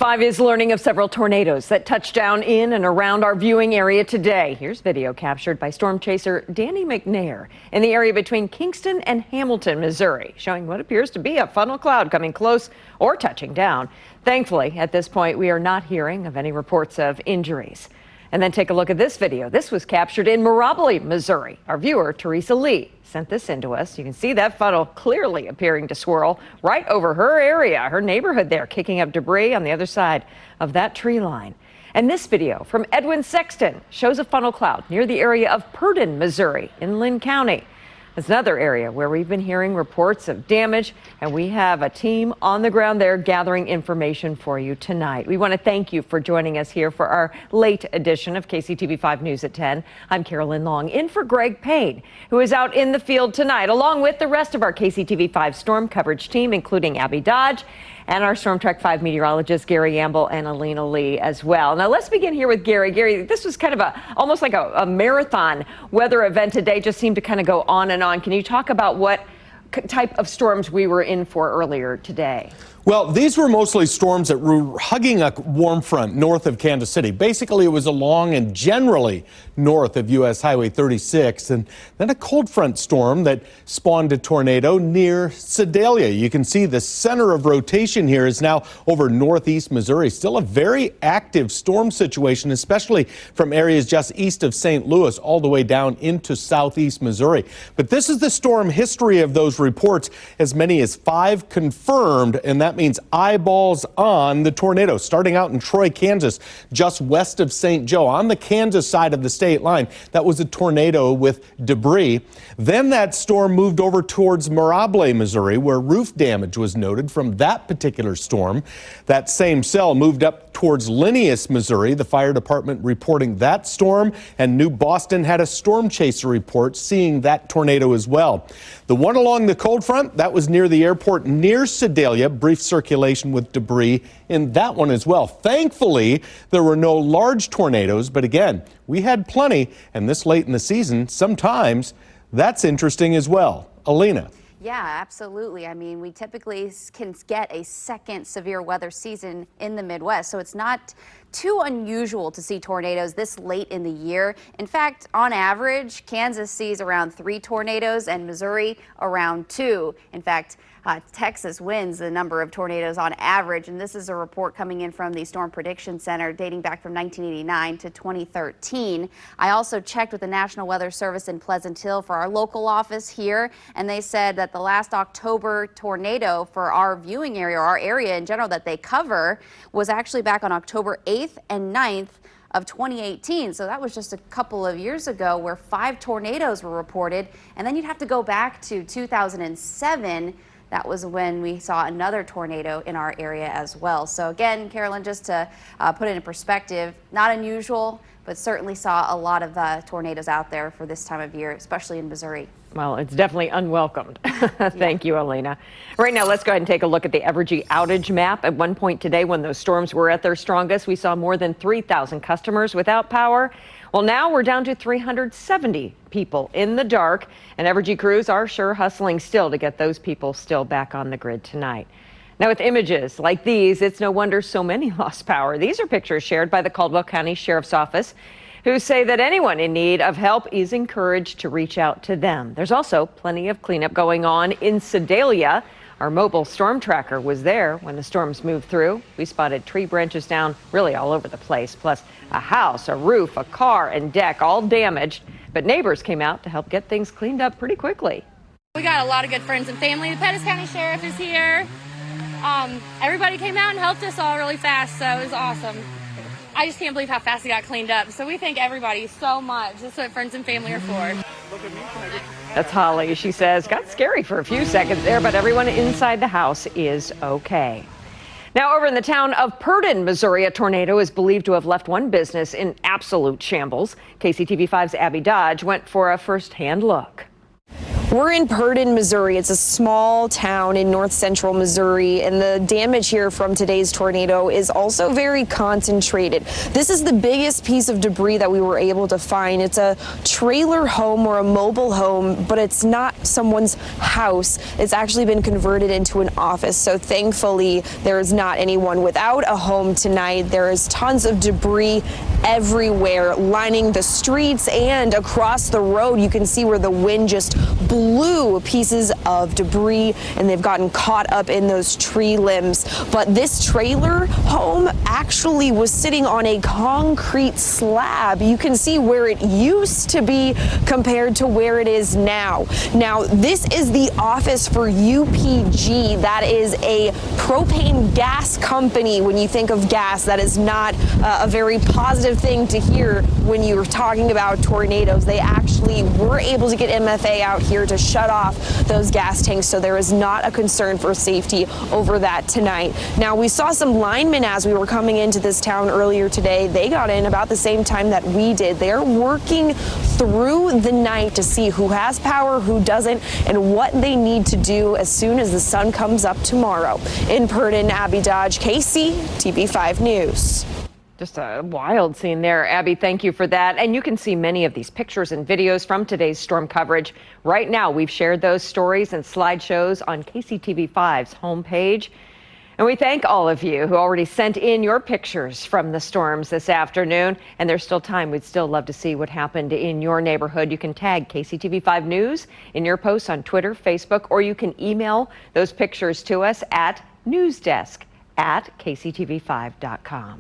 KCTV5 is learning of several tornadoes that touched down in and around our viewing area today. Here's video captured by storm chaser Danny McNair in the area between Kingston and Hamilton, Missouri, showing what appears to be a funnel cloud coming close or touching down. Thankfully, at this point, we are not hearing of any reports of injuries. And then take a look at this video. This was captured in Mirabile, Missouri. Our viewer, Teresa Lee, sent this in to us. You can see that funnel clearly appearing to swirl right over her area, her neighborhood there, kicking up debris on the other side of that tree line. And this video from Edwin Sexton shows a funnel cloud near the area of Purdon, Missouri in Lynn County. It's another area where we've been hearing reports of damage, and we have a team on the ground there gathering information for you tonight. We want to thank you for joining us here for our late edition of KCTV5 News at 10. I'm Carolyn Long, in for Greg Payne, who is out in the field tonight, along with the rest of our KCTV5 storm coverage team, including Abby Dodge and our Storm Track 5 meteorologists, Gary Amble and Alina Lee as well. Now, let's begin here with Gary. Gary, this was kind of almost like a marathon weather event today, just seemed to kind of go on and on. Can you talk about what type of storms we were in for earlier today? Well, these were mostly storms that were hugging a warm front north of Kansas City. Basically, it was along and generally north of U.S. Highway 36, and then a cold front storm that spawned a tornado near Sedalia. You can see the center of rotation here is now over northeast Missouri. Still a very active storm situation, especially from areas just east of St. Louis all the way down into southeast Missouri. But this is the storm history of those reports. As many as 5 confirmed, and that means eyeballs on the tornado. Starting out in Troy, Kansas, just west of St. Joe, on the Kansas side of the state line. That was a tornado with debris. Then that storm moved over towards Mirabile, Missouri, where roof damage was noted from that particular storm. That same cell moved up towards Linneus, Missouri. The fire department reporting that storm, and New Boston had a storm chaser report seeing that tornado as well. The one along the cold front, that was near the airport near Sedalia. Brief circulation with debris in that one as well. Thankfully, there were no large tornadoes, but again, we had plenty, and this late in the season, sometimes that's interesting as well. Alina. Yeah, absolutely. I mean, we typically can get a second severe weather season in the Midwest, so it's not too unusual to see tornadoes this late in the year. In fact, on average, Kansas sees around 3 tornadoes and Missouri around 2. In fact, Texas wins the number of tornadoes on average, and this is a report coming in from the Storm Prediction Center dating back from 1989 to 2013. I also checked with the National Weather Service in Pleasant Hill for our local office here, and they said that the last October tornado for our viewing area, or our area in general that they cover, was actually back on October 8th and 9th of 2018. So that was just a couple of years ago, where 5 tornadoes were reported, and then you'd have to go back to 2007. That was when we saw another tornado in our area as well. So again, Carolyn, just to put it in perspective, not unusual, but certainly saw a lot of tornadoes out there for this time of year, especially in Missouri. Well, it's definitely unwelcomed. Thank you, Alina. Right now, let's go ahead and take a look at the Evergy outage map. At one point today, when those storms were at their strongest, we saw more than 3,000 customers without power. Well, now we're down to 370 people in the dark, and Evergy crews are sure hustling still to get those people still back on the grid tonight. Now, with images like these, it's no wonder so many lost power. These are pictures shared by the Caldwell County Sheriff's Office, who say that anyone in need of help is encouraged to reach out to them. There's also plenty of cleanup going on in Sedalia. Our mobile storm tracker was there when the storms moved through. We spotted tree branches down really all over the place, plus a house, a roof, a car, and deck all damaged. But neighbors came out to help get things cleaned up pretty quickly. We got a lot of good friends and family. The Pettis County Sheriff is here. Everybody came out and helped us all really fast, so it was awesome. I just can't believe how fast it got cleaned up. So we thank everybody so much. That's what friends and family are for. That's Holly. She says, got scary for a few seconds there, but everyone inside the house is okay. Now, over in the town of Purdon, Missouri, a tornado is believed to have left one business in absolute shambles. KCTV5's Abby Dodge went for a first-hand look. We're in Purdon, Missouri. It's a small town in north central Missouri, and the damage here from today's tornado is also very concentrated. This is the biggest piece of debris that we were able to find. It's a trailer home or a mobile home, but it's not someone's house. It's actually been converted into an office, so thankfully there is not anyone without a home tonight. There is tons of debris everywhere lining the streets and across the road. You can see where the wind just blew pieces of debris, and they've gotten caught up in those tree limbs. But this trailer home actually was sitting on a concrete slab. You can see where it used to be compared to where it is now. Now, this is the office for UPG. That is a propane gas company. When you think of gas, that is not a very positive thing to hear when you're talking about tornadoes. They actually were able to get MFA out here to shut off those gas tanks, so there is not a concern for safety over that tonight. Now, we saw some linemen as we were coming into this town earlier today. They got in about the same time that we did. They're working through the night to see who has power, who doesn't, and what they need to do as soon as the sun comes up tomorrow. In Purdon, Abby Dodge, KC, TV5 News. Just a wild scene there. Abby, thank you for that. And you can see many of these pictures and videos from today's storm coverage. Right now, we've shared those stories and slideshows on KCTV5's homepage. And we thank all of you who already sent in your pictures from the storms this afternoon. And there's still time. We'd still love to see what happened in your neighborhood. You can tag KCTV5 News in your posts on Twitter, Facebook, or you can email those pictures to us at newsdesk@kctv5.com.